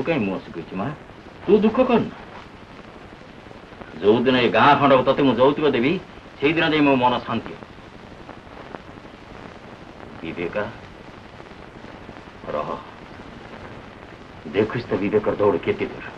मु कहीं मुह सुखी माँ तू दुख करना जो दिन ये गाँ खंड ते मुझे यौतुक देवी से दिन जाए मो मन शांति विवेका रह देखुस तो विवेक दौड़ केते दूर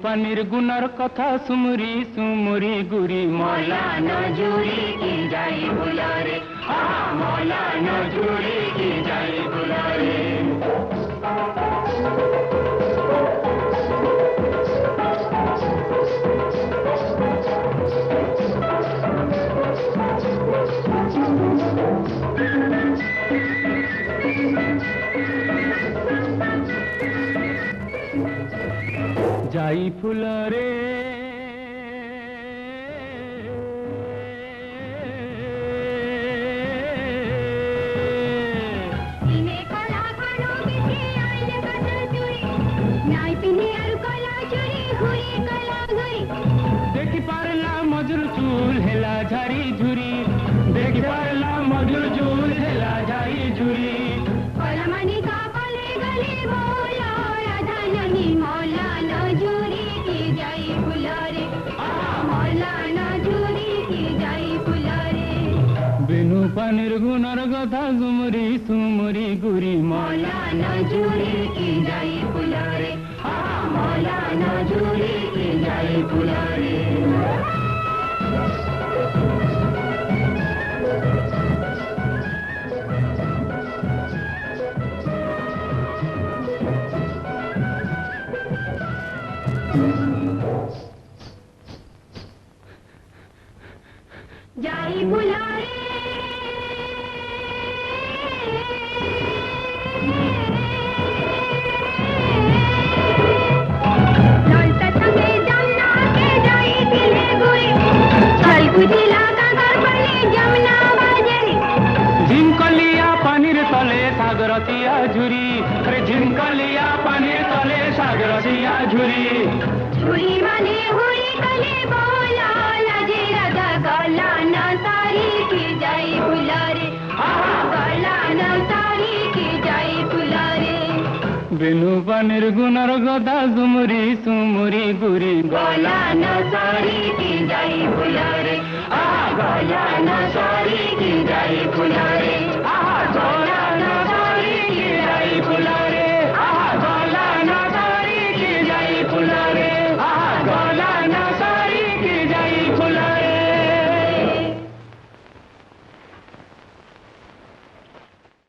पानीर गुनर कथा सुमुरी सुमुरी गुरी मौला नजूरी की जाई बुलारे मौला नजूरी की जाई बुलारे जाई फुलरे देखी पारला मजूर चूल हेला झारी झुरी देखी पारला मजूर चूल हेला झारी झुरी पलमनी का पले गले बोला राधानी मौला नजूरी की जाई फुलारे मौला नजूरी की जाई फुलारे बिनु पानीर गुनर कथा सुमुरी सुमुरी गुरी मौला नजूरी की जाई फुलारे मौला नजूरी की जाई फुलारे जाई बुलारे ललता संगे जमुना के जाई दिले गुरी चल बुझिला कागर पले जमुना बाजरी झिंकलिया पानीर तले सागरतिया झुरी अरे झिंकलिया पानीर तले सागरतिया झुरी झुरी माने हुरी कले बोला लाजे राधा गला न तारी की जाई फुलारे गला न तारी की जाई फुलारे बिनु पानीर गुनर गदा सुमुरी सुमुरी गुरी गला न तारी की जाई फुलारे गला न तारी की जाई फुलारे